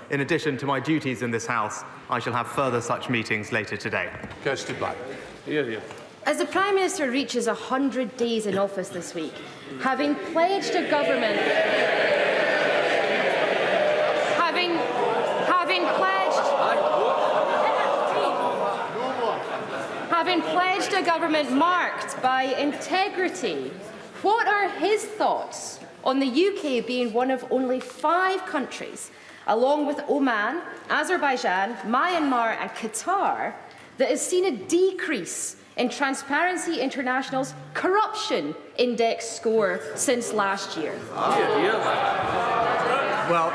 in addition to my duties in this House, I shall have further such meetings later today. Kirsty Black. As the Prime Minister reaches 100 days in office this week, having pledged a government... Having pledged a government marked by integrity, what are his thoughts on the UK being one of only 5 countries, along with Oman, Azerbaijan, Myanmar and Qatar, that has seen a decrease in Transparency International's corruption index score since last year? Well,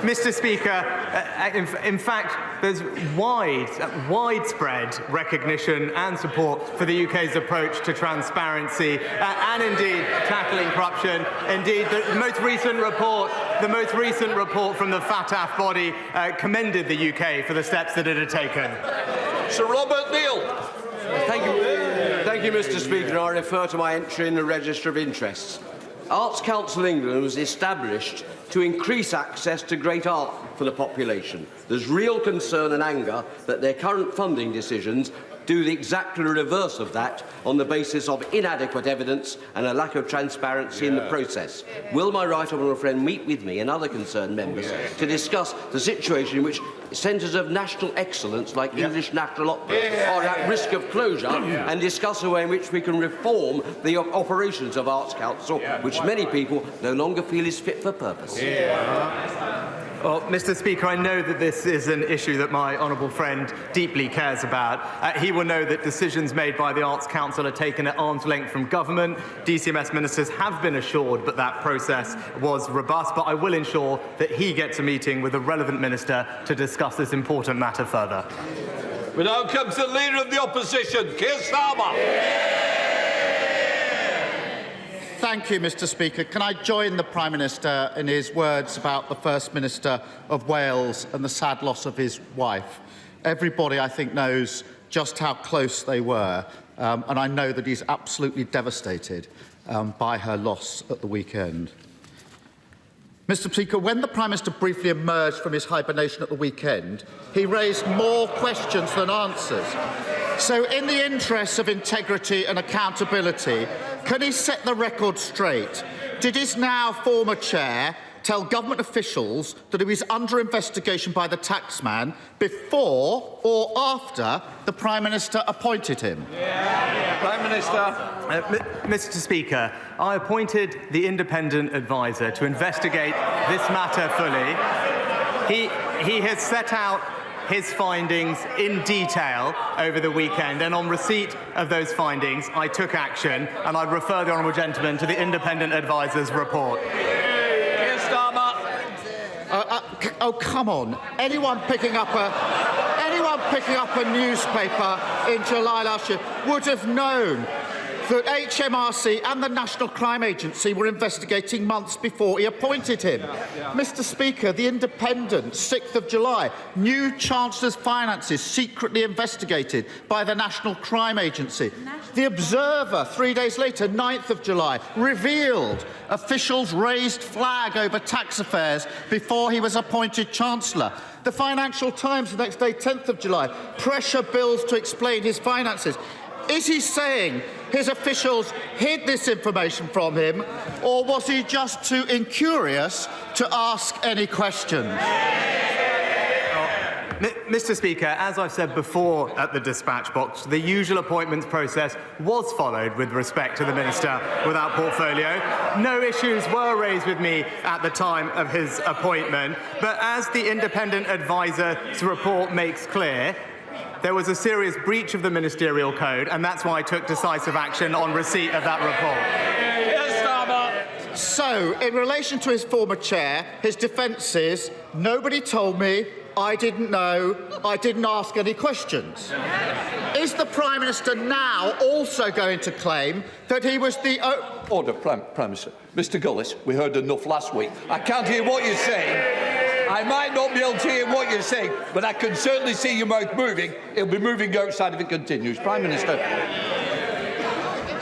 Mr. Speaker, in fact, there's widespread recognition and support for the UK's approach to transparency and indeed tackling corruption. Indeed, the most recent report from the FATF body commended the UK for the steps that it had taken. Sir Robert Neal. Thank you, Mr. Speaker. I refer to my entry in the Register of Interests. Arts Council England was established to increase access to great art for the population. There's real concern and anger that their current funding decisions do the exactly reverse of that on the basis of inadequate evidence and a lack of transparency in the process. Will my right honourable friend meet with me and other concerned members to discuss the situation in which centres of national excellence like English National Opera are at risk of closure and discuss a way in which we can reform the operations of Arts Council, which many people no longer feel is fit for purpose? Well, Mr. Speaker, I know that this is an issue that my honourable friend deeply cares about. He will know that decisions made by the Arts Council are taken at arm's length from government. DCMS ministers have been assured that that process was robust, but I will ensure that he gets a meeting with the relevant minister to discuss this important matter further. We now come to the Leader of the Opposition, Keir Starmer. Thank you, Mr. Speaker. Can I join the Prime Minister in his words about the First Minister of Wales and the sad loss of his wife? Everybody, I think, knows just how close they were, and I know that he's absolutely devastated by her loss at the weekend. Mr. Speaker, when the Prime Minister briefly emerged from his hibernation at the weekend, he raised more questions than answers. So, in the interests of integrity and accountability, can he set the record straight? Did his now former chair tell government officials that he was under investigation by the taxman before or after the Prime Minister appointed him? Prime Minister. Mr. Speaker, I appointed the independent adviser to investigate this matter fully. He has set out his findings in detail over the weekend, and on receipt of those findings, I took action, and I refer the honourable gentleman to the independent adviser's report. Keir Starmer. Oh, come on! Anyone picking up a newspaper in July last year would have known that HMRC and the National Crime Agency were investigating months before he appointed him. Mr. Speaker, the Independent, 6th of July, new Chancellor's finances secretly investigated by the National Crime Agency. The Observer, 3 days later, 9th of July, revealed officials raised flag over tax affairs before he was appointed Chancellor. The Financial Times, the next day, 10th of July, pressure bills to explain his finances. Is he saying his officials hid this information from him, or was he just too incurious to ask any questions? Mr. Speaker, as I've said before at the dispatch box, the usual appointments process was followed with respect to the Minister without portfolio. No issues were raised with me at the time of his appointment, but as the independent adviser's report makes clear, there was a serious breach of the ministerial code, and that's why I took decisive action on receipt of that report. So, in relation to his former chair, his defence is, nobody told me, I didn't know, I didn't ask any questions. Is the Prime Minister now also going to claim that he was the... Order, Prime Minister. Mr Gullis, we heard enough last week. I can't hear what you're saying. I might not be able to hear what you're saying, but I can certainly see your mouth moving. It'll be moving outside if it continues. Prime Minister.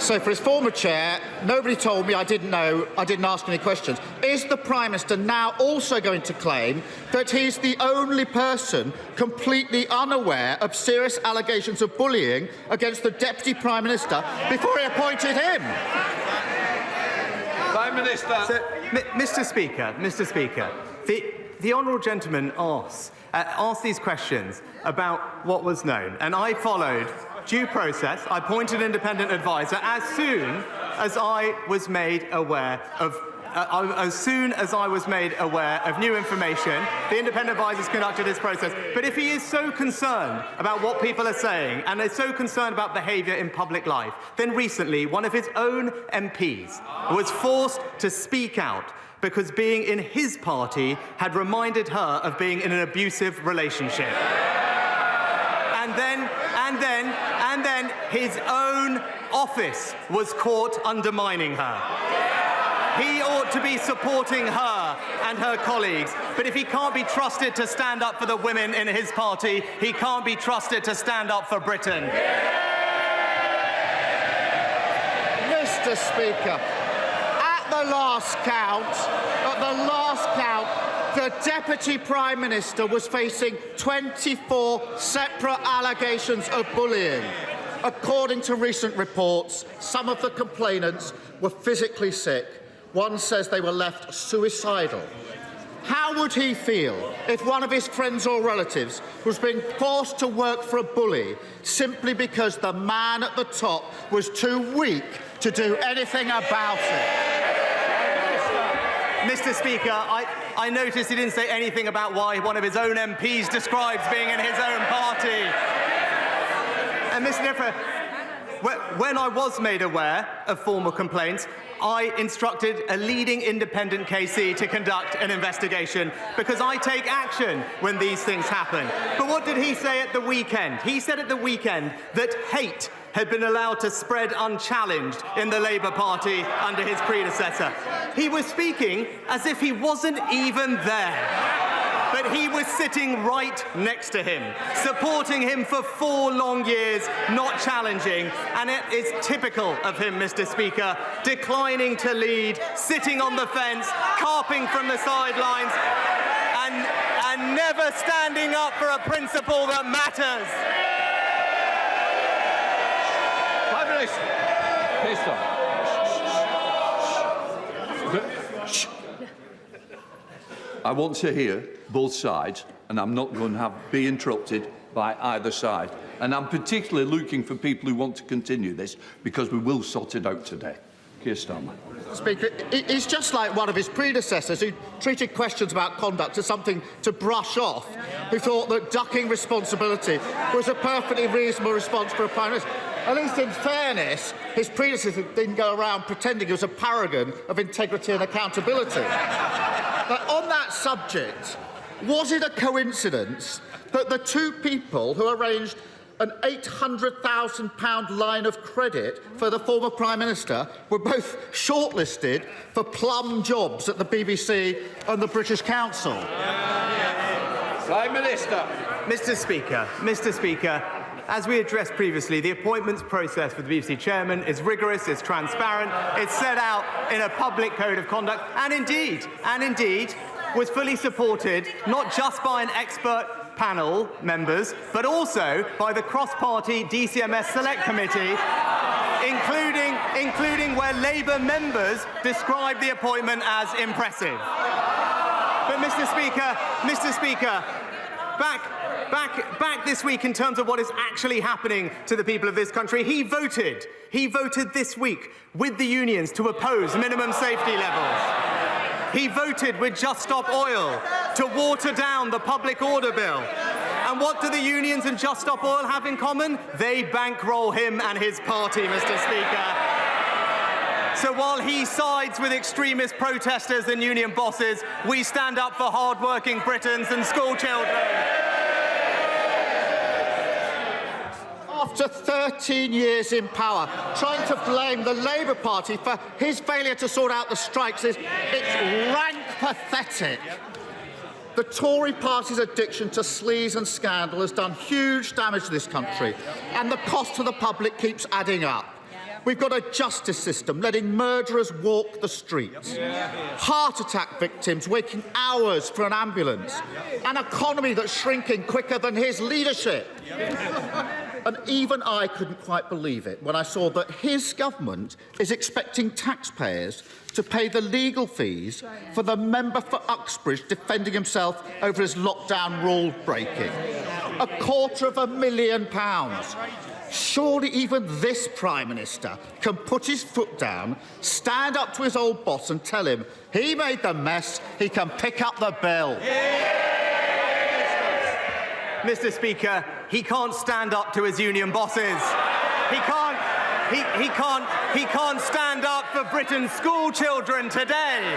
So for his former chair, nobody told me, I didn't know, I didn't ask any questions. Is the Prime Minister now also going to claim that he's the only person completely unaware of serious allegations of bullying against the Deputy Prime Minister before he appointed him? Prime Minister. So, Mr. Speaker, the honourable gentleman asked these questions about what was known, and I followed due process. I appointed an independent adviser as soon as I was made aware of new information. The independent advisers conducted this process. But if he is so concerned about what people are saying and is so concerned about behaviour in public life, then recently one of his own MPs was forced to speak out because being in his party had reminded her of being in an abusive relationship. And then his own office was caught undermining her. He ought to be supporting her and her colleagues, but if he can't be trusted to stand up for the women in his party, he can't be trusted to stand up for Britain. Mr. Speaker, at the last count, the Deputy Prime Minister was facing 24 separate allegations of bullying. According to recent reports, some of the complainants were physically sick. One says they were left suicidal. How would he feel if one of his friends or relatives was being forced to work for a bully simply because the man at the top was too weak to do anything about it? Mr. Speaker, I noticed he didn't say anything about why one of his own MPs describes being in his own party. And Mr. Niffer, when I was made aware of formal complaints, I instructed a leading independent KC to conduct an investigation because I take action when these things happen. But what did he say at the weekend? He said at the weekend that hate had been allowed to spread unchallenged in the Labour Party under his predecessor. He was speaking as if he wasn't even there. But he was sitting right next to him, supporting him for 4 long years, not challenging. And it is typical of him, Mr. Speaker, declining to lead, sitting on the fence, carping from the sidelines, and never standing up for a principle that matters. Prime Minister. I want to hear both sides, and I'm not going to be interrupted by either side. And I'm particularly looking for people who want to continue this, because we will sort it out today. Keir Starmer. Speaker, he's just like one of his predecessors who treated questions about conduct as something to brush off, who thought that ducking responsibility was a perfectly reasonable response for a Prime Minister. At least in fairness, his predecessor didn't go around pretending he was a paragon of integrity and accountability. But on that subject, was it a coincidence that the 2 people who arranged an £800,000 line of credit for the former Prime Minister were both shortlisted for plum jobs at the BBC and the British Council? Prime Minister. Mr. Speaker, as we addressed previously, the appointments process for the BBC chairman is rigorous, it's transparent, it's set out in a public code of conduct, and indeed, was fully supported not just by an expert panel members, but also by the cross-party DCMS Select Committee, including where Labour members described the appointment as impressive. But Mr. Speaker, back this week in terms of what is actually happening to the people of this country, he voted this week with the unions to oppose minimum safety levels. He voted with Just Stop Oil to water down the public order bill. And what do the unions and Just Stop Oil have in common? They bankroll him and his party, Mr. Speaker. So while he sides with extremist protesters and union bosses, we stand up for hard-working Britons and school children. After 13 years in power, trying to blame the Labour Party for his failure to sort out the strikes it's rank pathetic. The Tory party's addiction to sleaze and scandal has done huge damage to this country, and the cost to the public keeps adding up. We've got a justice system letting murderers walk the streets. Heart attack victims waiting hours for an ambulance. An economy that's shrinking quicker than his leadership. And even I couldn't quite believe it when I saw that his government is expecting taxpayers to pay the legal fees for the member for Uxbridge defending himself over his lockdown rule breaking. £250,000. Surely even this Prime Minister can put his foot down, stand up to his old boss and tell him he made the mess, he can pick up the bill. Mr. Speaker, he can't stand up to his union bosses. He can't stand up for Britain's school children today.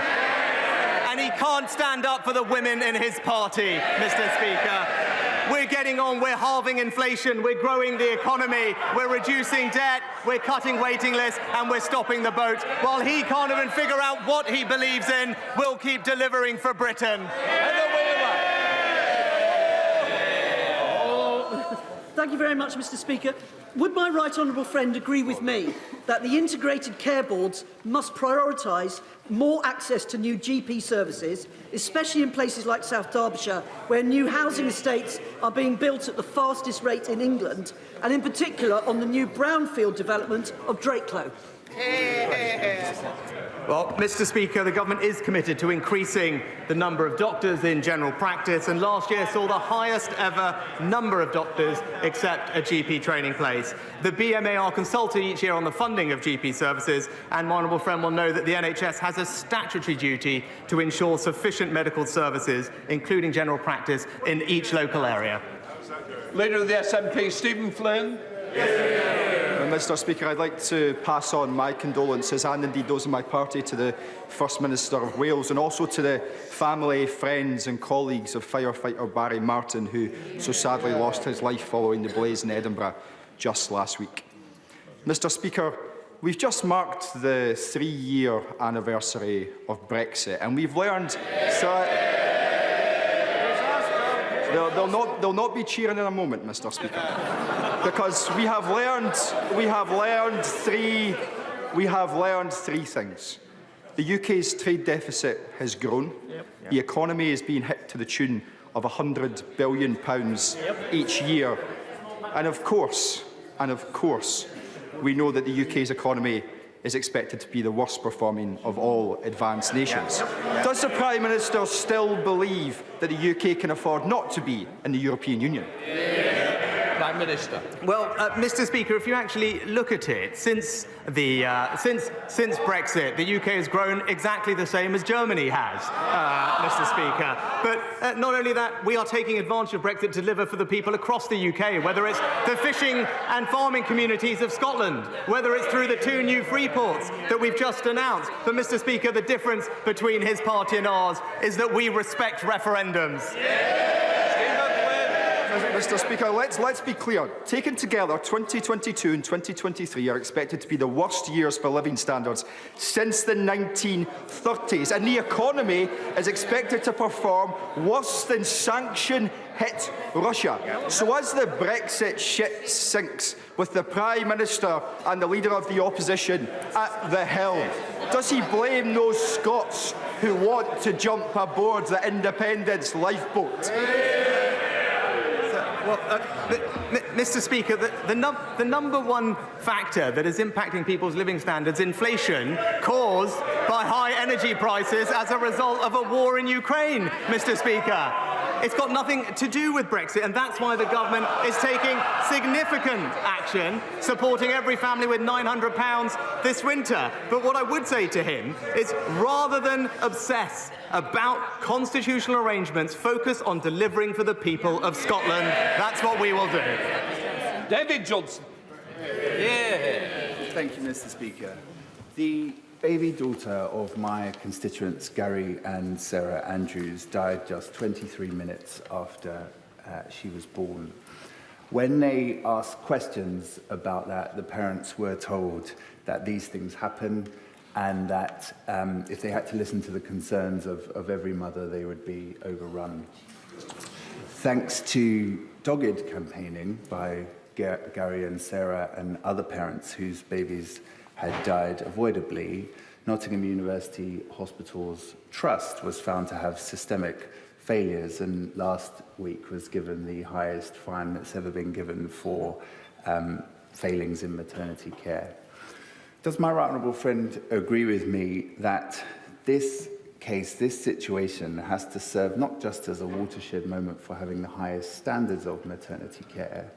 And he can't stand up for the women in his party, Mr. Speaker. We're getting on, we're halving inflation, we're growing the economy, we're reducing debt, we're cutting waiting lists, and we're stopping the boat. While he can't even figure out what he believes in, we'll keep delivering for Britain. Thank you very much, Mr. Speaker. Would my right honourable friend agree with me that the integrated care boards must prioritise more access to new GP services, especially in places like South Derbyshire, where new housing estates are being built at the fastest rate in England, and in particular on the new brownfield development of Drakelow? Well, Mr. Speaker, the government is committed to increasing the number of doctors in general practice, and last year saw the highest ever number of doctors accept a GP training place. The BMA are consulted each year on the funding of GP services, and my honourable friend will know that the NHS has a statutory duty to ensure sufficient medical services, including general practice, in each local area. Leader of the SNP, Stephen Flynn. Mr. Speaker, I'd like to pass on my condolences and indeed those of my party to the First Minister of Wales and also to the family, friends and colleagues of firefighter Barry Martin, who so sadly lost his life following the blaze in Edinburgh just last week. Mr. Speaker, we've just marked the 3-year anniversary of Brexit, and we've learned... They'll not be cheering in a moment, Mr. Speaker, because we have learned three things. The UK's trade deficit has grown. The economy is being hit to the tune of £100 billion each year, and of course, we know that the UK's economy is expected to be the worst performing of all advanced nations. Does the Prime Minister still believe that the UK can afford not to be in the European Union? Prime Minister. Well, Mr. Speaker, if you actually look at it, since Brexit, the UK has grown exactly the same as Germany has, Mr. Speaker. But not only that, we are taking advantage of Brexit to deliver for the people across the UK, whether it's the fishing and farming communities of Scotland, whether it's through the 2 new free ports that we've just announced. But, Mr. Speaker, the difference between his party and ours is that we respect referendums. Mr. Speaker, let's be clear. Taken together, 2022 and 2023 are expected to be the worst years for living standards since the 1930s, and the economy is expected to perform worse than sanction-hit Russia. So as the Brexit ship sinks, with the Prime Minister and the Leader of the Opposition at the helm, does he blame those Scots who want to jump aboard the independence lifeboat? Well, Mr. Speaker, the number one factor that is impacting people's living standards, inflation, caused by high energy prices as a result of a war in Ukraine, Mr. Speaker. It's got nothing to do with Brexit, and that's why the government is taking significant action, supporting every family with £900 this winter. But what I would say to him is, rather than obsess about constitutional arrangements, focus on delivering for the people of Scotland. That's what we will do. David Johnson. Thank you, Mr. Speaker. The baby daughter of my constituents, Gary and Sarah Andrews, died just 23 minutes after she was born. When they asked questions about that, the parents were told that these things happen and that if they had to listen to the concerns of every mother, they would be overrun. Thanks to dogged campaigning by Gary and Sarah and other parents whose babies had died avoidably, Nottingham University Hospital's trust was found to have systemic failures, and last week was given the highest fine that's ever been given for failings in maternity care. Does my right honourable friend agree with me that this case, this situation, has to serve not just as a watershed moment for having the highest standards of maternity care,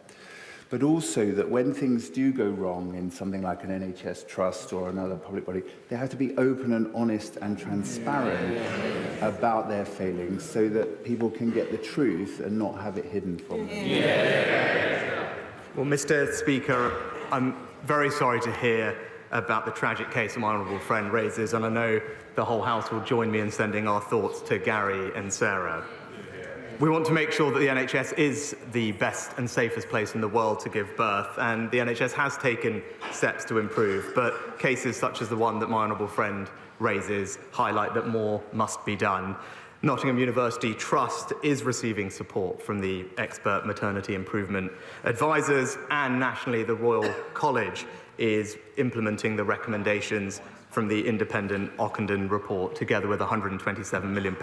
but also that when things do go wrong in something like an NHS trust or another public body, they have to be open and honest and transparent about their failings so that people can get the truth and not have it hidden from them? Well, Mr. Speaker, I'm very sorry to hear about the tragic case that my honourable friend raises, and I know the whole House will join me in sending our thoughts to Gary and Sarah. We want to make sure that the NHS is the best and safest place in the world to give birth, and the NHS has taken steps to improve, but cases such as the one that my honourable friend raises highlight that more must be done. Nottingham University Trust is receiving support from the expert maternity improvement advisors, and nationally the Royal College is implementing the recommendations from the independent Ockenden report, together with £127 million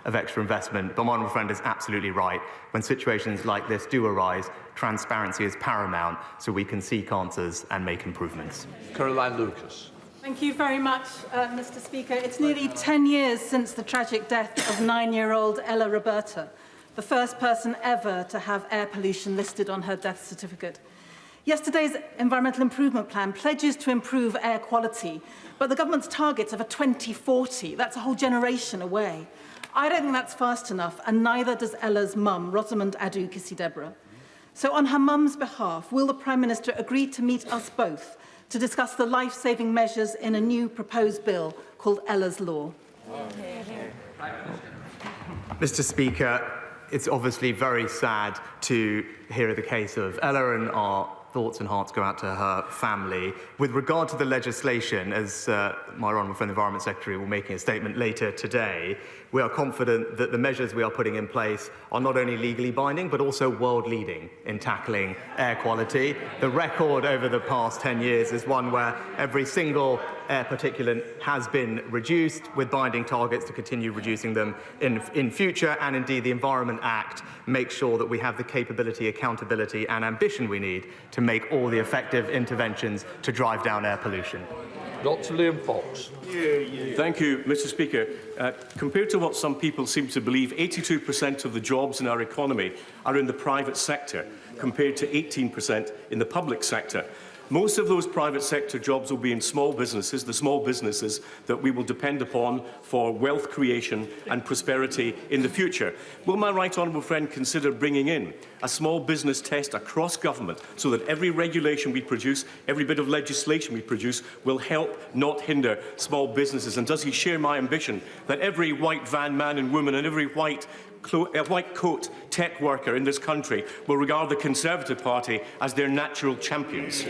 of extra investment. But my honourable friend is absolutely right. When situations like this do arise, transparency is paramount so we can seek answers and make improvements. Caroline Lucas. Thank you very much, Mr. Speaker. It's nearly 10 years since the tragic death of 9-year-old Ella Roberta, the first person ever to have air pollution listed on her death certificate. Yesterday's Environmental Improvement Plan pledges to improve air quality, but the government's targets are for 2040. That's a whole generation away. I don't think that's fast enough, and neither does Ella's mum, Rosamond Adu Kisi-Deborah. So on her mum's behalf, will the Prime Minister agree to meet us both to discuss the life-saving measures in a new proposed bill called Ella's Law? Mr. Speaker, it's obviously very sad to hear of the case of Ella, and our thoughts and hearts go out to her family. With regard to the legislation, as my honourable friend, the Environment Secretary, will make a statement later today, we are confident that the measures we are putting in place are not only legally binding, but also world-leading in tackling air quality. The record over the past 10 years is one where every single air particulate has been reduced, with binding targets to continue reducing them in future, and indeed the Environment Act makes sure that we have the capability, accountability and ambition we need to make all the effective interventions to drive down air pollution. Dr. Liam Fox. Thank you, Mr. Speaker. Compared to what some people seem to believe, 82% of the jobs in our economy are in the private sector, compared to 18% in the public sector. Most of those private sector jobs will be in small businesses, the small businesses that we will depend upon for wealth creation and prosperity in the future. Will my right honourable friend consider bringing in a small business test across government so that every regulation we produce, every bit of legislation we produce will help, not hinder, small businesses? And does he share my ambition that every white van man and woman and every white coat tech worker in this country will regard the Conservative Party as their natural champions?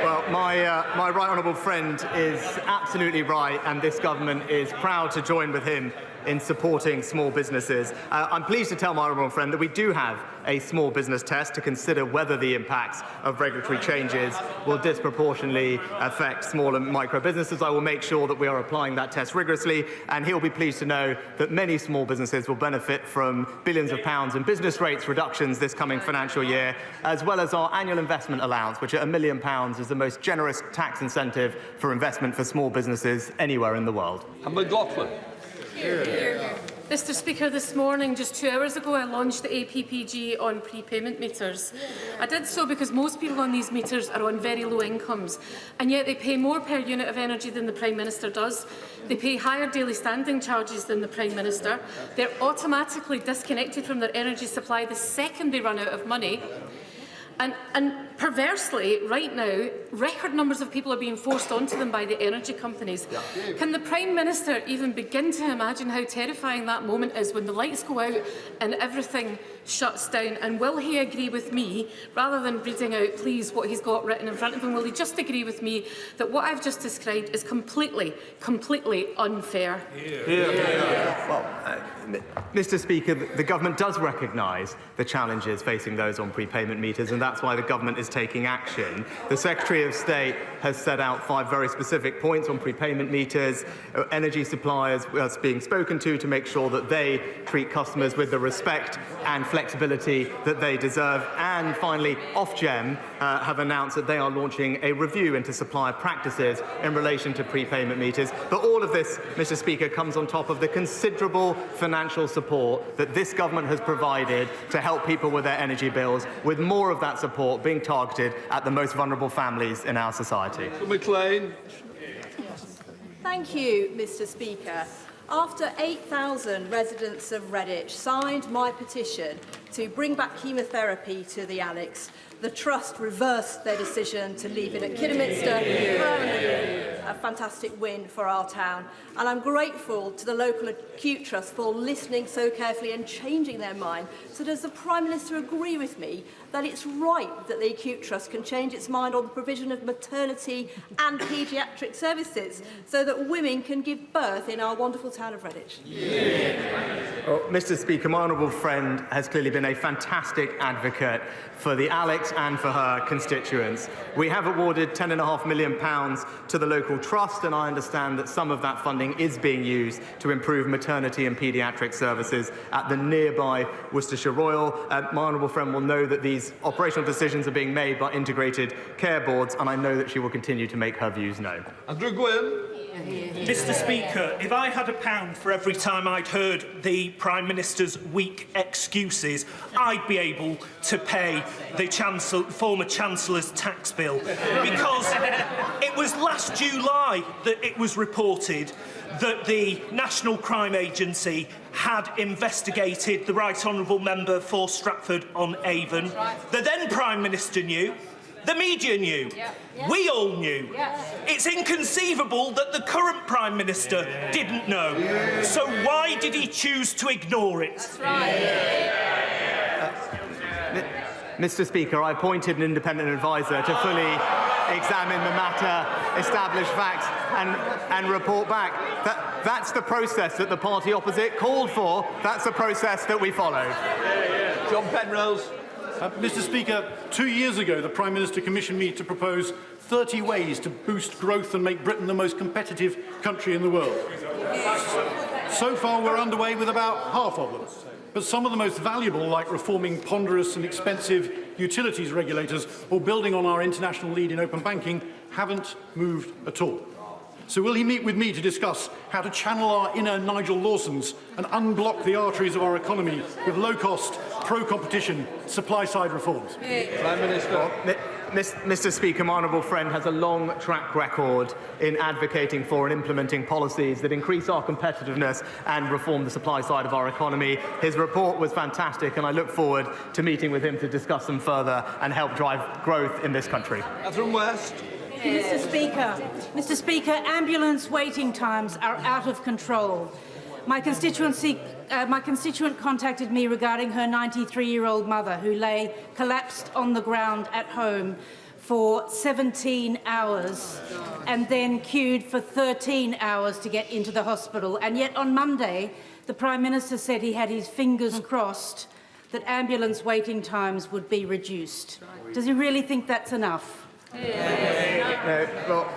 Well, my right honourable friend is absolutely right, and this government is proud to join with him in supporting small businesses. I'm pleased to tell my honourable friend that we do have a small business test to consider whether the impacts of regulatory changes will disproportionately affect small and micro businesses. I will make sure that we are applying that test rigorously, and he'll be pleased to know that many small businesses will benefit from billions of pounds in business rates reductions this coming financial year, as well as our annual investment allowance, which at £1 million is the most generous tax incentive for investment for small businesses anywhere in the world. And McLaughlin. Mr. Speaker, this morning, just 2 hours ago, I launched the APPG on prepayment meters. I did so because most people on these meters are on very low incomes, and yet they pay more per unit of energy than the Prime Minister does. They pay higher daily standing charges than the Prime Minister. They're automatically disconnected from their energy supply the second they run out of money. And perversely, right now, record numbers of people are being forced onto them by the energy companies. Can the Prime Minister even begin to imagine how terrifying that moment is when the lights go out and everything shuts down? And will he agree with me, rather than reading out, please, what he's got written in front of him, will he just agree with me that what I've just described is completely unfair? Well, Mr. Speaker, the government does recognise the challenges facing those on prepayment meters, and that's why the government is taking action. The Secretary of State has set out 5 very specific points on prepayment meters. Energy suppliers are being spoken to make sure that they treat customers with the respect and flexibility that they deserve. And finally, Ofgem have announced that they are launching a review into supplier practices in relation to prepayment meters. But all of this, Mr. Speaker, comes on top of the considerable financial support that this government has provided to help people with their energy bills, with more of that support being targeted at the most vulnerable families in our society. McLean. Thank you, Mr. Speaker. After 8,000 residents of Redditch signed my petition to bring back chemotherapy to the Alex, the Trust reversed their decision to leave it at Kidderminster permanently. A fantastic win for our town. And I'm grateful to the local acute trust for listening so carefully and changing their mind. So does the Prime Minister agree with me that it's right that the acute trust can change its mind on the provision of maternity and paediatric services so that women can give birth in our wonderful town of Redditch? Well, Mr. Speaker, my honourable friend has clearly been a fantastic advocate for the Alex and for her constituents. We have awarded £10.5 million to the local trust, and I understand that some of that funding is being used to improve maternity and paediatric services at the nearby Worcestershire Royal. My honourable friend will know that these operational decisions are being made by integrated care boards, and I know that she will continue to make her views known. Andrew Gwynn. Mr. Speaker, if I had £1 for every time I'd heard the Prime Minister's weak excuses, I'd be able to pay the former Chancellor's tax bill. Because it was last July that it was reported that the National Crime Agency had investigated the Right Honourable Member for Stratford-on-Avon. The then Prime Minister knew. The media knew. We all knew. It's inconceivable that the current Prime Minister didn't know. So why did he choose to ignore it? That's right. Mr. Speaker, I appointed an independent adviser to fully examine the matter, establish facts and report back. That's the process that the party opposite called for. That's the process that we followed. John Penrose. Mr. Speaker, 2 years ago, the Prime Minister commissioned me to propose 30 ways to boost growth and make Britain the most competitive country in the world. So far, we're underway with about half of them. But some of the most valuable, like reforming ponderous and expensive utilities regulators or building on our international lead in open banking, haven't moved at all. So will he meet with me to discuss how to channel our inner Nigel Lawsons and unblock the arteries of our economy with low-cost, pro-competition, supply-side reforms? Prime Minister. Mr. Speaker, my honourable friend has a long track record in advocating for and implementing policies that increase our competitiveness and reform the supply side of our economy. His report was fantastic, and I look forward to meeting with him to discuss them further and help drive growth in this country. Catherine West. Mr. Speaker, ambulance waiting times are out of control. My constituent contacted me regarding her 93-year-old mother who lay collapsed on the ground at home for 17 hours and then queued for 13 hours to get into the hospital. And yet on Monday, the Prime Minister said he had his fingers crossed that ambulance waiting times would be reduced. Does he really think that's enough? Well,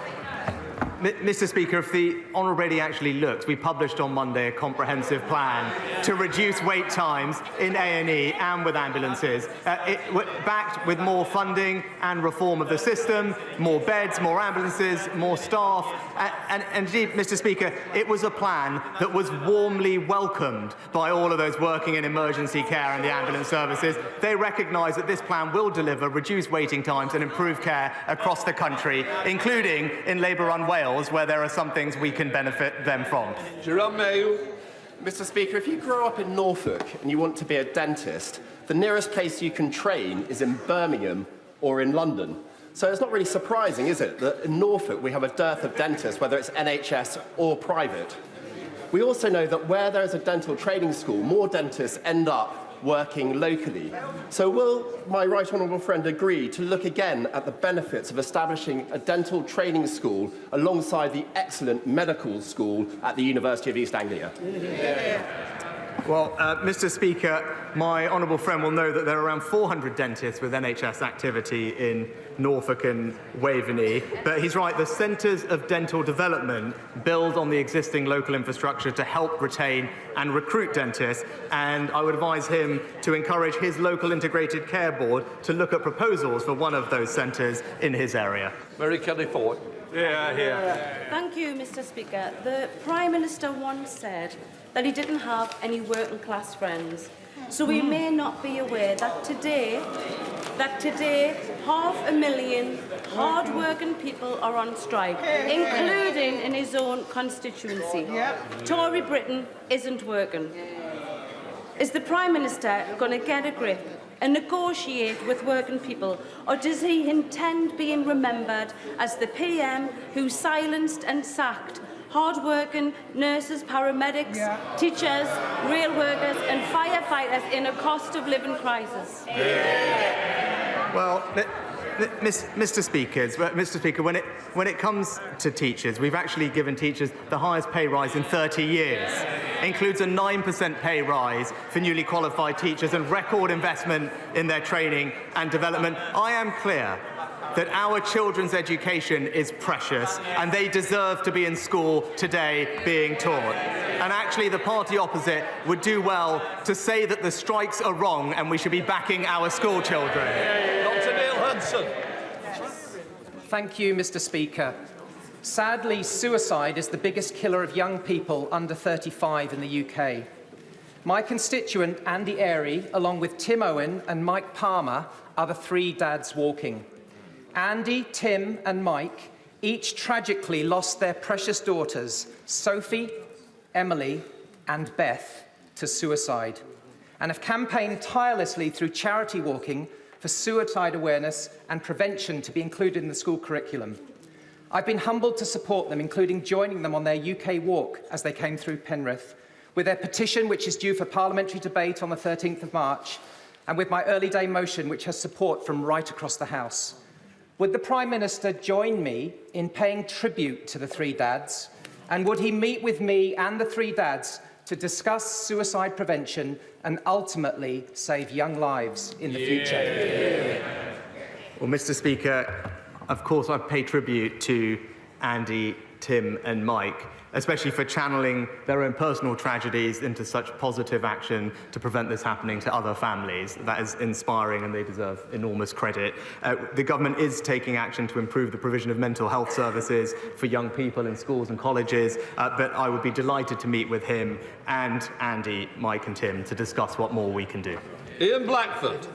Mr. Speaker, if the honourable lady actually looks, we published on Monday a comprehensive plan to reduce wait times in A&E and with ambulances, backed with more funding and reform of the system, more beds, more ambulances, more staff. And indeed, Mr. Speaker, it was a plan that was warmly welcomed by all of those working in emergency care and the ambulance services. They recognise that this plan will deliver reduced waiting times and improve care across the country, including in Labour-run Wales, where there are some things we can benefit them from. Jerome Mayo. Mr. Speaker, if you grow up in Norfolk and you want to be a dentist, the nearest place you can train is in Birmingham or in London. So it's not really surprising, is it, that in Norfolk we have a dearth of dentists, whether it's NHS or private. We also know that where there is a dental training school, more dentists end up working locally. So will my right honourable friend agree to look again at the benefits of establishing a dental training school alongside the excellent medical school at the University of East Anglia? Well, Mr. Speaker, my honourable friend will know that there are around 400 dentists with NHS activity in Norfolk and Waveney. But he's right, the Centres of Dental Development build on the existing local infrastructure to help retain and recruit dentists. And I would advise him to encourage his local integrated care board to look at proposals for one of those centres in his area. Mary Kelly Ford. Thank you, Mr. Speaker. The Prime Minister once said that he didn't have any working class friends. So we may not be aware that today 500,000 hard-working people are on strike, including in his own constituency. Tory Britain isn't working. Is the Prime Minister going to get a grip and negotiate with working people, or does he intend being remembered as the PM who silenced and sacked hard-working nurses, paramedics, teachers, rail workers and firefighters in a cost-of-living crisis? Well, Mr. Speaker, when it comes to teachers, we've actually given teachers the highest pay rise in 30 years. It includes a 9% pay rise for newly qualified teachers and record investment in their training and development. I am clear that our children's education is precious and they deserve to be in school today being taught. And actually the party opposite would do well to say that the strikes are wrong and we should be backing our school children. Dr. Neil Hudson. Thank you, Mr. Speaker. Sadly, suicide is the biggest killer of young people under 35 in the UK. My constituent, Andy Airy, along with Tim Owen and Mike Palmer, are the three dads walking. Andy, Tim and Mike each tragically lost their precious daughters, Sophie, Emily and Beth, to suicide, and have campaigned tirelessly through charity walking for suicide awareness and prevention to be included in the school curriculum. I've been humbled to support them, including joining them on their UK walk as they came through Penrith, with their petition, which is due for parliamentary debate on the 13th of March, and with my early day motion, which has support from right across the House. Would the Prime Minister join me in paying tribute to the three dads? And would he meet with me and the three dads to discuss suicide prevention and ultimately save young lives in the future? Well, Mr. Speaker, of course I pay tribute to Andy, Tim and Mike, especially for channeling their own personal tragedies into such positive action to prevent this happening to other families. That is inspiring and they deserve enormous credit. The government is taking action to improve the provision of mental health services for young people in schools and colleges, but I would be delighted to meet with him and Andy, Mike and Tim to discuss what more we can do. Ian Blackford.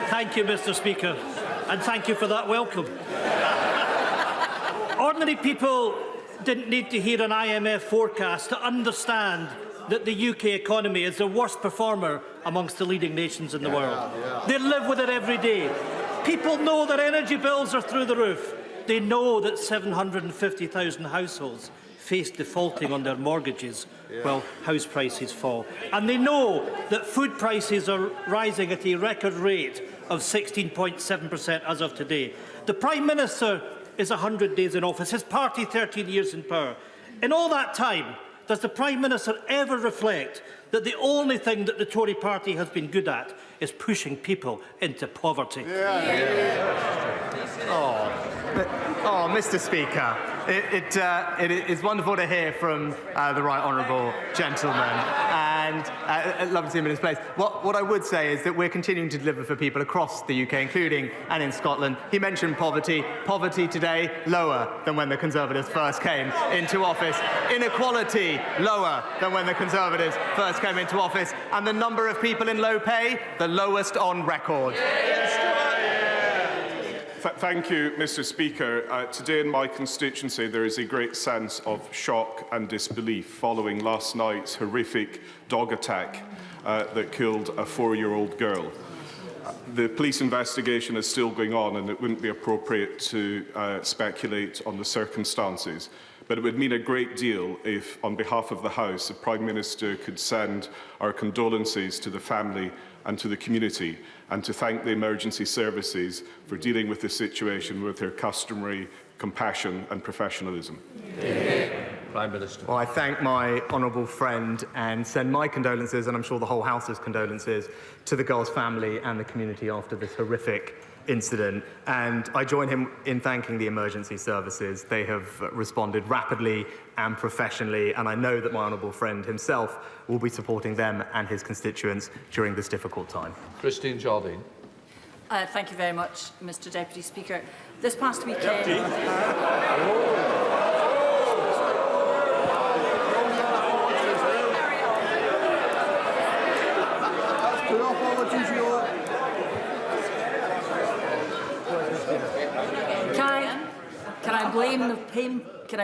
Thank you, Mr. Speaker, and thank you for that welcome. Ordinary people didn't need to hear an IMF forecast to understand that the UK economy is the worst performer amongst the leading nations in the world. They live with it every day. People know their energy bills are through the roof. They know that 750,000 households face defaulting on their mortgages while house prices fall. And they know that food prices are rising at a record rate of 16.7% as of today. The Prime Minister is 100 days in office, his party 13 years in power. In all that time, does the Prime Minister ever reflect that the only thing that the Tory party has been good at is pushing people into poverty? Oh, Mr. Speaker, it is wonderful to hear from the right honourable gentleman, and I'd love to see him in his place. What I would say is that we're continuing to deliver for people across the UK, including and in Scotland. He mentioned poverty. Poverty today, lower than when the Conservatives first came into office. Inequality, lower than when the Conservatives first came into office. And the number of people in low pay, the lowest on record. Thank you, Mr. Speaker. Today in my constituency there is a great sense of shock and disbelief following last night's horrific dog attack that killed a 4-year-old girl. The police investigation is still going on and it wouldn't be appropriate to speculate on the circumstances. But it would mean a great deal if, on behalf of the House, the Prime Minister could send our condolences to the family and to the community, and to thank the emergency services for dealing with the situation with their customary compassion and professionalism. Prime Minister. Well, I thank my honourable friend and send my condolences, and I'm sure the whole House's condolences, to the girl's family and the community after this horrific incident. And I join him in thanking the emergency services. They have responded rapidly and professionally, and I know that my honourable friend himself will be supporting them and his constituents during this difficult time. Christine Jardine. Thank you very much, Mr. Deputy Speaker. This past weekend... Can I blame the pain? Can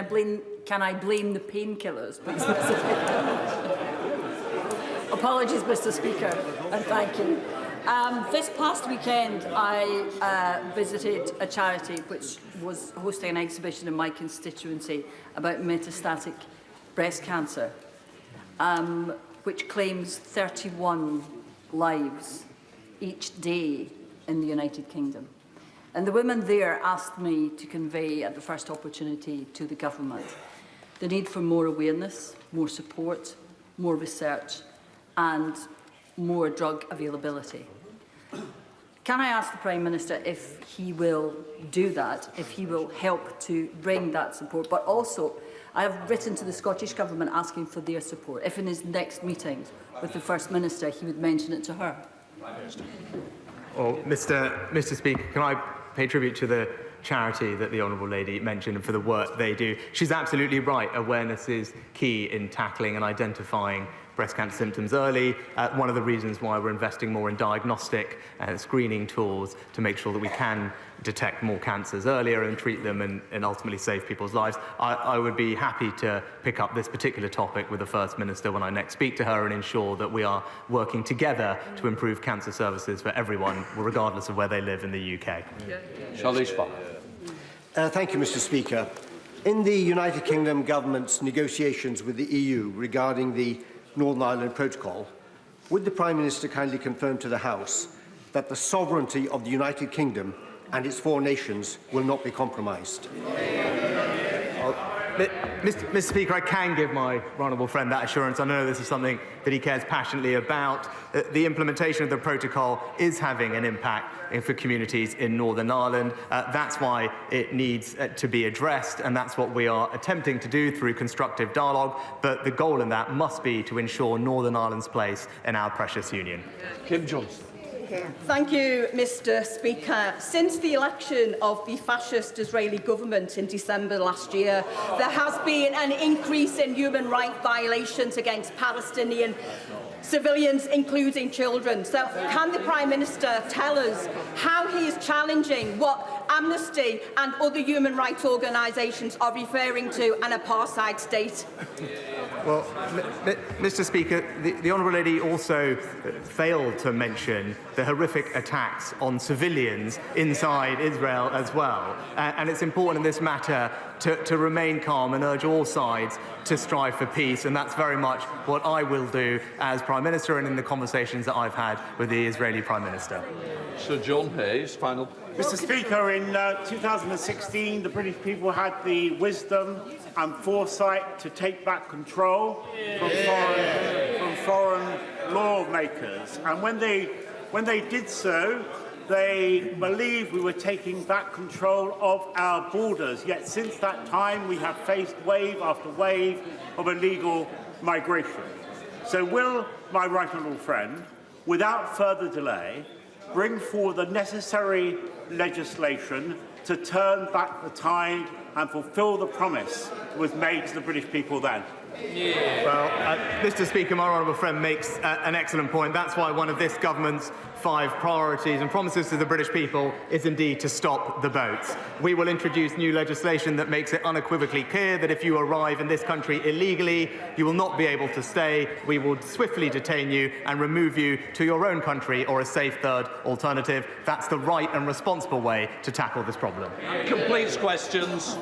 I blame the painkillers? Apologies, Mr. Speaker, and thank you. This past weekend, I visited a charity which was hosting an exhibition in my constituency about metastatic breast cancer, which claims 31 lives each day in the United Kingdom. And the women there asked me to convey at the first opportunity to the government the need for more awareness, more support, more research and more drug availability. Can I ask the Prime Minister if he will do that, if he will help to bring that support? But also, I have written to the Scottish Government asking for their support, if in his next meetings with the First Minister he would mention it to her. Well, Mr. Speaker, can I pay tribute to the charity that the Honourable Lady mentioned and for the work they do? She's absolutely right. Awareness is key in tackling and identifying breast cancer symptoms early. One of the reasons why we're investing more in diagnostic and screening tools to make sure that we can detect more cancers earlier and treat them and ultimately save people's lives. I would be happy to pick up this particular topic with the First Minister when I next speak to her and ensure that we are working together to improve cancer services for everyone, regardless of where they live in the UK. Thank you, Mr. Speaker. In the United Kingdom Government's negotiations with the EU regarding the Northern Ireland Protocol, would the Prime Minister kindly confirm to the House that the sovereignty of the United Kingdom and its 4 nations will not be compromised? Mr. Speaker, I can give my honourable friend that assurance. I know this is something that he cares passionately about. The implementation of the protocol is having an impact for communities in Northern Ireland. That's why it needs to be addressed, and that's what we are attempting to do through constructive dialogue. But the goal in that must be to ensure Northern Ireland's place in our precious union. Kim Johnson. Thank you, Mr. Speaker. Since the election of the fascist Israeli government in December last year, there has been an increase in human rights violations against Palestinian civilians, including children. So can the Prime Minister tell us how he is challenging what Amnesty and other human rights organisations are referring to an apartheid state? Well, Mr. Speaker, the Honourable Lady also failed to mention the horrific attacks on civilians inside Israel as well. And it's important in this matter to remain calm and urge all sides to strive for peace. And that's very much what I will do as Prime Minister and in the conversations that I've had with the Israeli Prime Minister. Sir John Hayes, final. Mr. Speaker, in 2016, the British people had the wisdom and foresight to take back control from foreign lawmakers. And when they did so, they believed we were taking back control of our borders. Yet since that time, we have faced wave after wave of illegal migration. So will my right honourable friend, without further delay, bring forward the necessary legislation to turn back the tide and fulfil the promise that was made to the British people then? Well, Mr. Speaker, my honourable friend makes an excellent point. That's why one of this government's 5 priorities and promises to the British people is indeed to stop the boats. We will introduce new legislation that makes it unequivocally clear that if you arrive in this country illegally, you will not be able to stay. We will swiftly detain you and remove you to your own country or a safe third alternative. That's the right and responsible way to tackle this problem. Completes questions.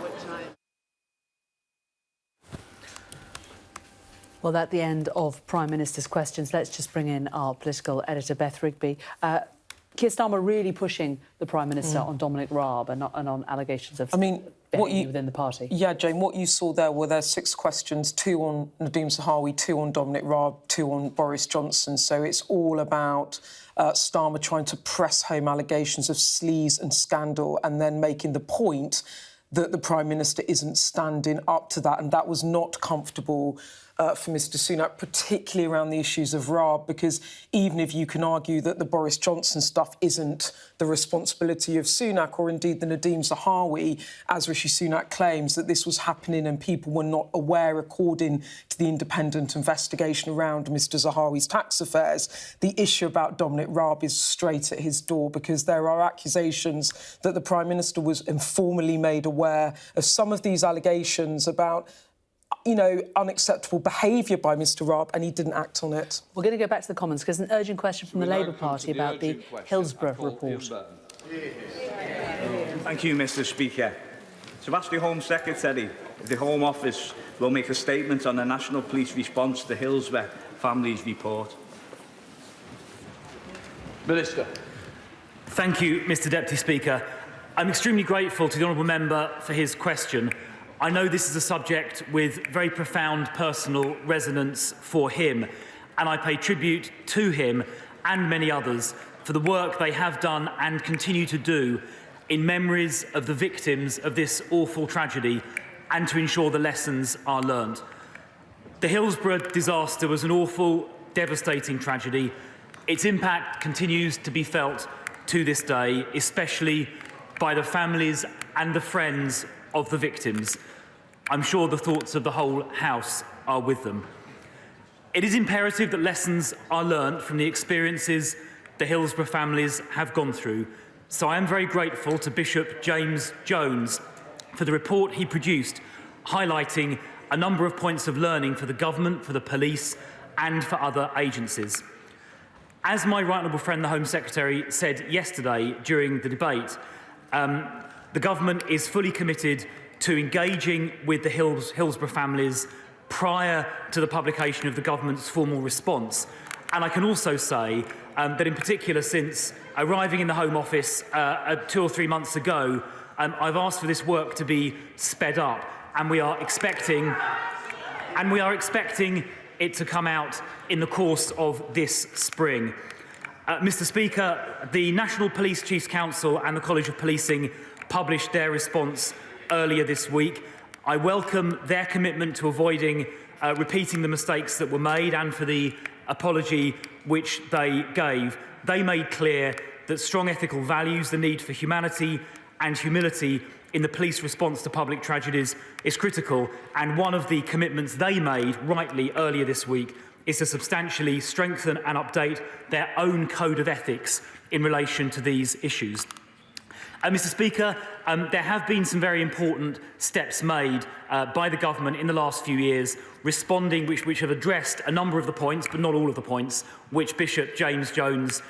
Well, at the end of Prime Minister's questions, let's just bring in our political editor, Beth Rigby. Keir Starmer really pushing the Prime Minister on Dominic Raab and on allegations of behaviour within the party. Yeah, Jane, what you saw there were 6 questions, 2 on Nadeem Zahawi, 2 on Dominic Raab, 2 on Boris Johnson. So it's all about Starmer trying to press home allegations of sleaze and scandal and then making the point that the Prime Minister isn't standing up to that. And that was not comfortable for Mr Sunak, particularly around the issues of Raab, because even if you can argue that the Boris Johnson stuff isn't the responsibility of Sunak, or indeed the Nadeem Zahawi, as Rishi Sunak claims, that this was happening and people were not aware, according to the independent investigation around Mr Zahawi's tax affairs, the issue about Dominic Raab is straight at his door, because there are accusations that the Prime Minister was informally made aware of some of these allegations about unacceptable behaviour by Mr Raab, and he didn't act on it. We're going to go back to the Commons, because an urgent question from the Labour Party about the Hillsborough report. Thank you, Mr Speaker. So ask the Home Secretary if the Home Office will make a statement on the National Police response to the Hillsborough family's report. Minister. Thank you, Mr Deputy Speaker. I'm extremely grateful to the honourable member for his question. I know this is a subject with very profound personal resonance for him, and I pay tribute to him and many others for the work they have done and continue to do in memories of the victims of this awful tragedy and to ensure the lessons are learned. The Hillsborough disaster was an awful, devastating tragedy. Its impact continues to be felt to this day, especially by the families and the friends of the victims. I'm sure the thoughts of the whole House are with them. It is imperative that lessons are learnt from the experiences the Hillsborough families have gone through, so I am very grateful to Bishop James Jones for the report he produced, highlighting a number of points of learning for the government, for the police and for other agencies. As my right honourable friend, the Home Secretary, said yesterday during the debate, the government is fully committed to engaging with the Hillsborough families prior to the publication of the government's formal response. And I can also say that in particular, since arriving in the Home Office 2 or 3 months ago, I've asked for this work to be sped up, and we are expecting it to come out in the course of this spring. Mr Speaker, the National Police Chiefs Council and the College of Policing published their response earlier this week. I welcome their commitment to avoiding repeating the mistakes that were made and for the apology which they gave. They made clear that strong ethical values, the need for humanity and humility in the police response to public tragedies is critical, and one of the commitments they made, rightly, earlier this week is to substantially strengthen and update their own code of ethics in relation to these issues. Mr Speaker, there have been some very important steps made by the government in the last few years, responding, which have addressed a number of the points, but not all of the points, which Bishop James Jones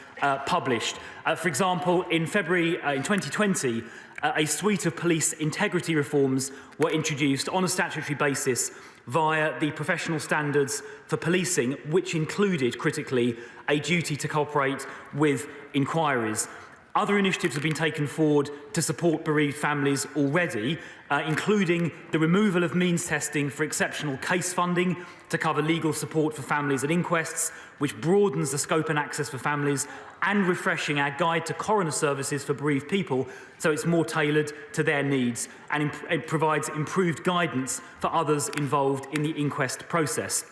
published. For example, in February in 2020, a suite of police integrity reforms were introduced on a statutory basis via the professional standards for policing, which included, critically, a duty to cooperate with inquiries. Other initiatives have been taken forward to support bereaved families already, including the removal of means testing for exceptional case funding to cover legal support for families at inquests, which broadens the scope and access for families, and refreshing our guide to coroner services for bereaved people so it's more tailored to their needs, and it provides improved guidance for others involved in the inquest process.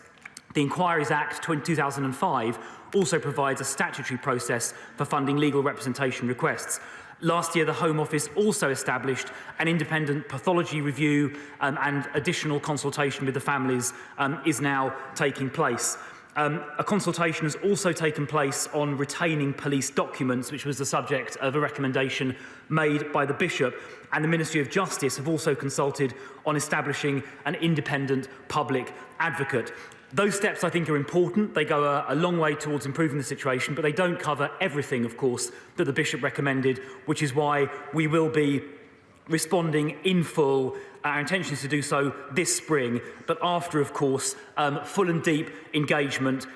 The Inquiries Act 2005 also provides a statutory process for funding legal representation requests. Last year, the Home Office also established an independent pathology review and additional consultation with the families is now taking place. A consultation has also taken place on retaining police documents, which was the subject of a recommendation made by the Bishop, and the Ministry of Justice have also consulted on establishing an independent public advocate. Those steps, I think, are important. They go a long way towards improving the situation, but they don't cover everything, of course, that the Bishop recommended, which is why we will be responding in full. Our intention is to do so this spring, but after, of course, full and deep engagement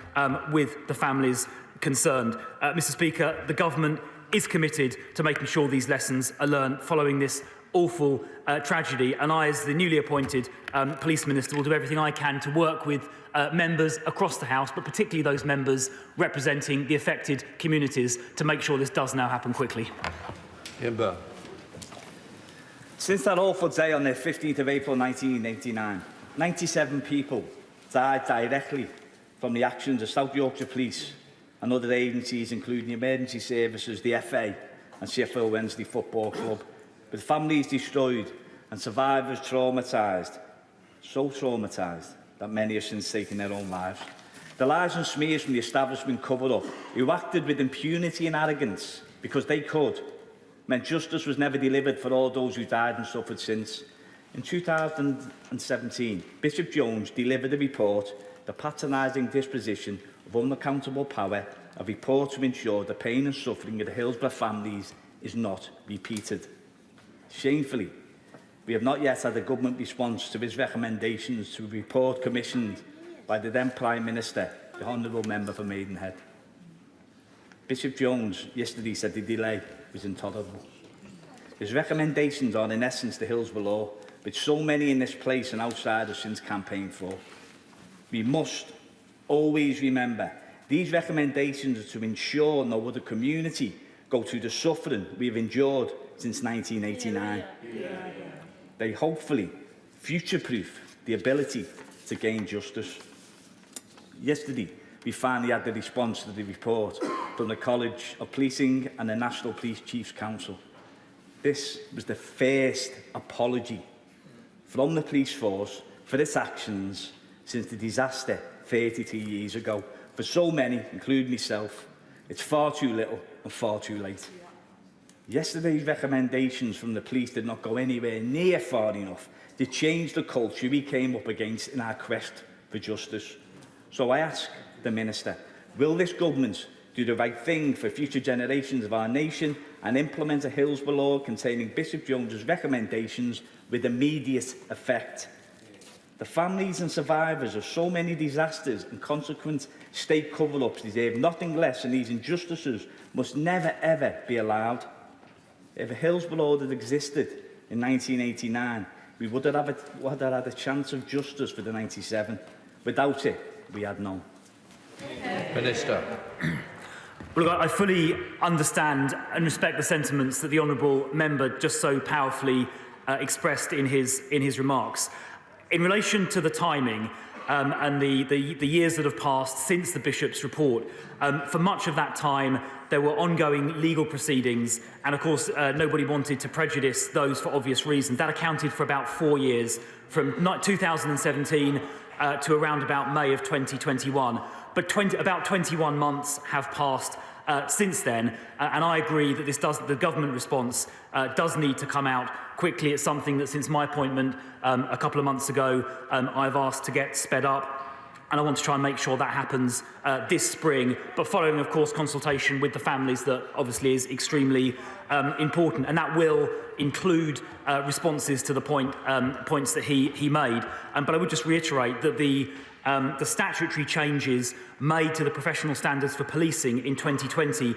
with the families concerned. Mr. Speaker, the government is committed to making sure these lessons are learned following this awful tragedy, and I, as the newly appointed Police Minister, will do everything I can to work with members across the House, but particularly those members representing the affected communities, to make sure this does now happen quickly. Since that awful day on the 15th of April 1989, 97 people died directly from the actions of South Yorkshire Police and other agencies, including the emergency services, the FA and Sheffield Wednesday Football Club, with families destroyed and survivors traumatised, so traumatised that many have since taken their own lives. The lies and smears from the establishment cover-up, who acted with impunity and arrogance because they could, meant justice was never delivered for all those who died and suffered since. In 2017, Bishop Jones delivered a report, The Patronising Disposition of Unaccountable Power, a report to ensure the pain and suffering of the Hillsborough families is not repeated. Shamefully, we have not yet had a government response to his recommendations to a report commissioned by the then Prime Minister, the Honourable Member for Maidenhead. Bishop Jones yesterday said the delay was intolerable. His recommendations are in essence the Hillsborough Law, which so many in this place and outside have since campaigned for. We must always remember these recommendations are to ensure no other community go through the suffering we have endured since 1989. They hopefully future-proof the ability to gain justice. Yesterday, we finally had the response to the report from the College of Policing and the National Police Chiefs Council. This was the first apology from the police force for its actions since the disaster 33 years ago. For so many, including myself, it's far too little and far too late. Yesterday's recommendations from the police did not go anywhere near far enough to change the culture we came up against in our quest for justice. So I ask the Minister, will this government do the right thing for future generations of our nation and implement a Hillsborough Law containing Bishop Jones's recommendations with immediate effect? The families and survivors of so many disasters and consequent state cover-ups deserve nothing less, and these injustices must never ever be allowed. If a Hillsborough Law had existed in 1989, we would have had a chance of justice for the 97. Without it, we had none. Minister. Well, look, I fully understand and respect the sentiments that the honourable member just so powerfully expressed in his remarks. In relation to the timing and the years that have passed since the Bishop's report, for much of that time there were ongoing legal proceedings, and of course nobody wanted to prejudice those for obvious reasons. That accounted for about 4 years, from 2017 to around about May of 2021. But about 21 months have passed since then, and I agree that the government response does need to come out quickly. It's something that since my appointment a couple of months ago I've asked to get sped up, and I want to try and make sure that happens this spring, but following, of course, consultation with the families that obviously is extremely important, and that will include responses to the points that he made. But I would just reiterate that the statutory changes made to the professional standards for policing in 2020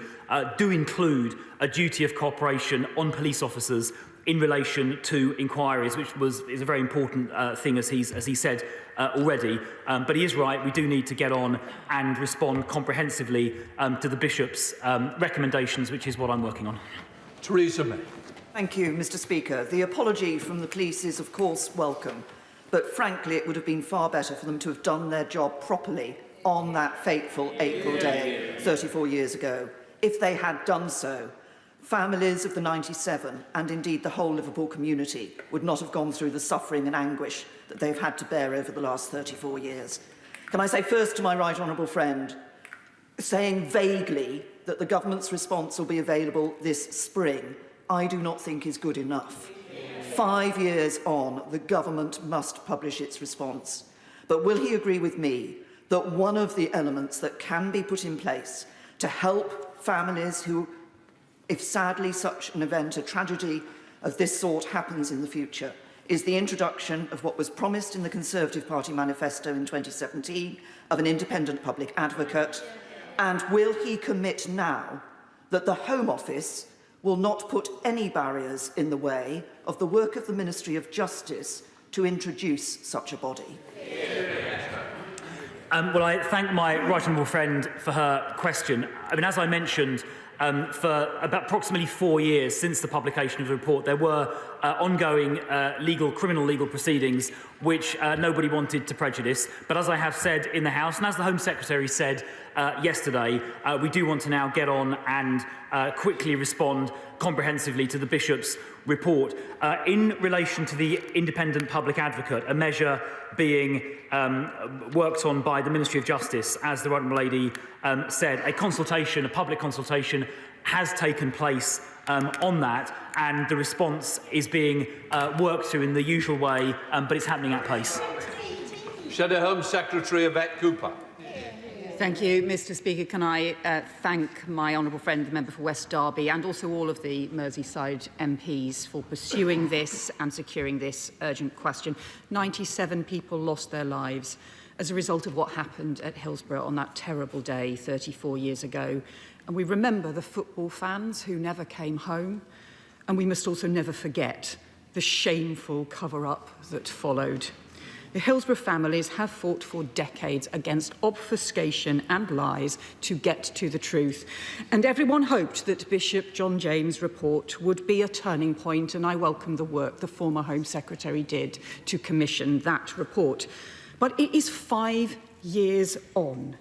do include a duty of cooperation on police officers in relation to inquiries, which is a very important thing, as he said already. But he is right, we do need to get on and respond comprehensively to the Bishop's recommendations, which is what I'm working on. Theresa May. Thank you, Mr. Speaker. The apology from the police is, of course, welcome. But frankly, it would have been far better for them to have done their job properly on that fateful April day 34 years ago. If they had done so, families of the 97, and indeed the whole Liverpool community, would not have gone through the suffering and anguish that they've had to bear over the last 34 years. Can I say first to my right honourable friend, saying vaguely that the government's response will be available this spring, I do not think is good enough. 5 years on, the government must publish its response. But will he agree with me that one of the elements that can be put in place to help families who, if sadly such an event, a tragedy of this sort happens in the future, is the introduction of what was promised in the Conservative Party manifesto in 2017 of an independent public advocate? And will he commit now that the Home Office will not put any barriers in the way of the work of the Ministry of Justice to introduce such a body? Well, I thank my right honourable friend for her question. I mean, as I mentioned, for about approximately 4 years since the publication of the report, there were ongoing criminal legal proceedings which nobody wanted to prejudice. But as I have said in the House, and as the Home Secretary said yesterday, we do want to now get on and quickly respond comprehensively to the Bishop's report. In relation to the independent public advocate, a measure being worked on by the Ministry of Justice, as the Right Honourable Lady said, a public consultation has taken place on that, and the response is being worked through in the usual way, but it's happening at pace. Shadow Home Secretary Yvette Cooper. Thank you, Mr. Speaker. Can I thank my honourable friend, the member for West Derby, and also all of the Merseyside MPs for pursuing this and securing this urgent question. 97 people lost their lives as a result of what happened at Hillsborough on that terrible day 34 years ago. And we remember the football fans who never came home, and we must also never forget the shameful cover-up that followed. The Hillsborough families have fought for decades against obfuscation and lies to get to the truth. And everyone hoped that Bishop John James' report would be a turning point, and I welcome the work the former Home Secretary did to commission that report. But it is 5 years on.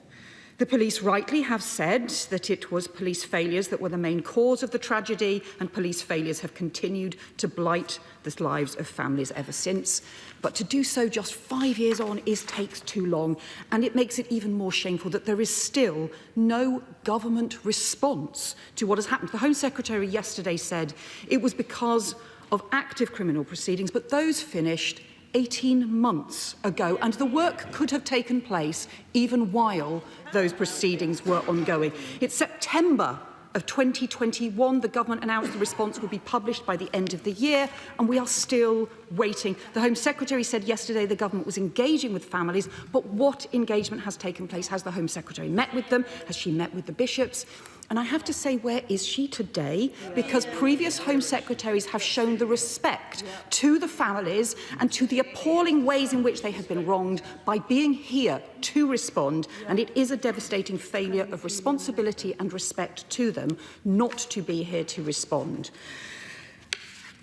The police rightly have said that it was police failures that were the main cause of the tragedy, and police failures have continued to blight the lives of families ever since. But to do so just 5 years on takes too long, and it makes it even more shameful that there is still no government response to what has happened. The Home Secretary yesterday said it was because of active criminal proceedings, but those finished 18 months ago, and the work could have taken place even while those proceedings were ongoing. It's September of 2021. The government announced the response would be published by the end of the year, and we are still waiting. The Home Secretary said yesterday the government was engaging with families, but what engagement has taken place? Has the Home Secretary met with them? Has she met with the bishops? And I have to say, where is she today? Because previous Home Secretaries have shown the respect to the families and to the appalling ways in which they have been wronged by being here to respond. And it is a devastating failure of responsibility and respect to them not to be here to respond.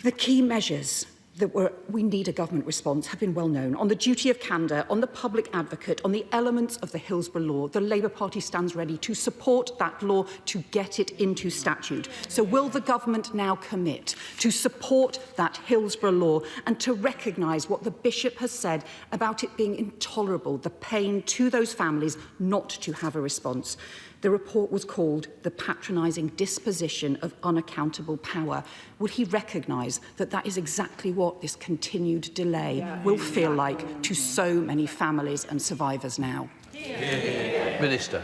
The key measures that we need a government response have been well known. On the duty of candour, on the public advocate, on the elements of the Hillsborough law, the Labour Party stands ready to support that law to get it into statute. So will the government now commit to support that Hillsborough law and to recognise what the Bishop has said about it being intolerable, the pain to those families not to have a response? The report was called The Patronising Disposition of Unaccountable Power. Would he recognise that that is exactly what this continued delay will feel like to so many families and survivors now? Minister.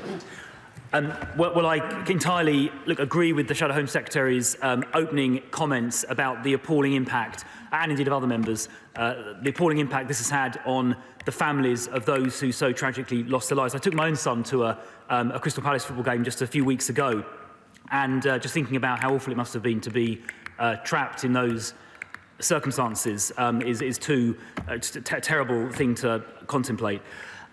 Well, I entirely agree with the Shadow Home Secretary's opening comments about the appalling impact, and indeed of other members, the appalling impact this has had on the families of those who so tragically lost their lives. I took my own son to a Crystal Palace football game just a few weeks ago, and just thinking about how awful it must have been to be trapped in those circumstances is too just a terrible thing to contemplate.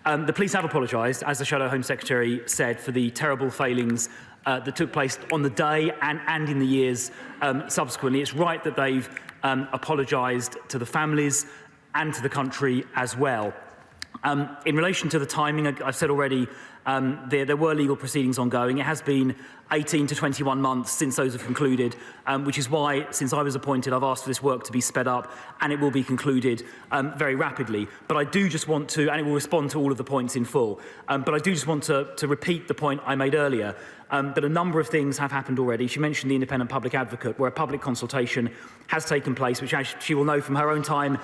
The police have apologised, as the Shadow Home Secretary said, for the terrible failings that took place on the day and in the years subsequently. It's right that they've apologised to the families and to the country as well. In relation to the timing, I've said already, there were legal proceedings ongoing. It has been 18 to 21 months since those have concluded, which is why, since I was appointed, I've asked for this work to be sped up, and it will be concluded very rapidly. But I do just want to, and it will respond to all of the points in full, but I do just want to repeat the point I made earlier, that a number of things have happened already. She mentioned the Independent Public Advocate, where a public consultation has taken place, which, as she will know from her own time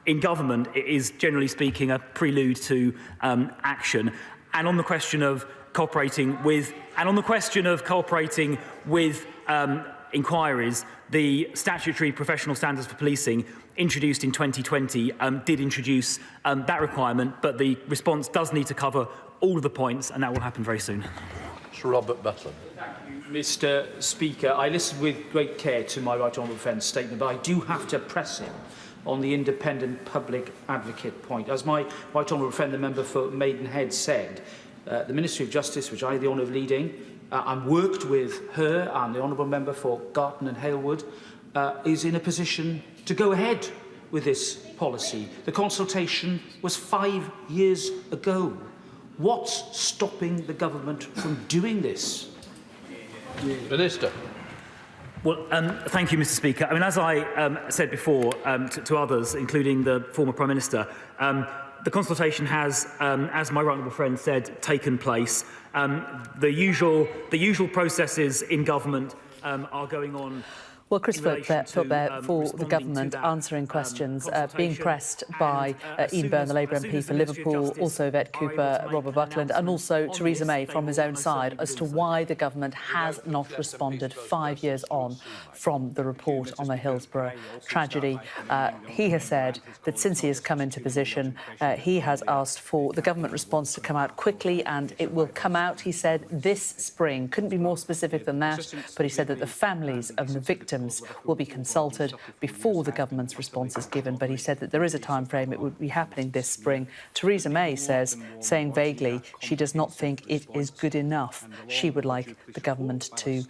in government, is, generally speaking, a prelude to action. And on the question of cooperating with, inquiries, the statutory professional standards for policing introduced in 2020 did introduce that requirement, but the response does need to cover all of the points, and that will happen very soon. Sir Robert Butler. Mr. Speaker, I listened with great care to my right honourable friend's statement, but I do have to press him on the independent public advocate point. As my right honourable friend, the member for Maidenhead, said, the Ministry of Justice, which I had the honour of leading, and worked with her and the honourable member for Garton and Halewood, is in a position to go ahead with this policy. The consultation was 5 years ago. What's stopping the government from doing this? Minister. Well, thank you, Mr. Speaker. I mean, as I said before to others, including the former Prime Minister, the consultation has, as my right honourable friend said, taken place. The usual processes in government are going on. Well, Chris Philp there for the government, answering questions, being pressed by Ian Byrne, the Labour MP for Liverpool, also Yvette Cooper, Robert Buckland, and also Theresa May from his own side, as to why the government has not responded 5 years on from the report on the Hillsborough tragedy. He has said that since he has come into position, he has asked for the government response to come out quickly, and it will come out, he said, this spring. Couldn't be more specific than that, but he said that the families of the victims will be consulted before the government's response is given, but he said that there is a time frame. It would be happening this spring. Theresa May says, saying vaguely, she does not think it is good enough. She would like the government to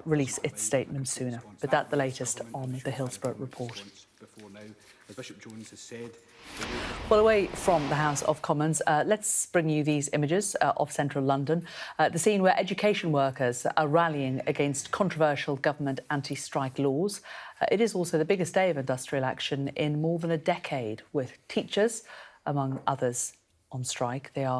release its statement sooner. But that's the latest on the Hillsborough report. As Bishop Jones has said. Well, away from the House of Commons, let's bring you these images of central London, the scene where education workers are rallying against controversial government anti-strike laws. It is also the biggest day of industrial action in more than a decade, with teachers, among others, on strike. They are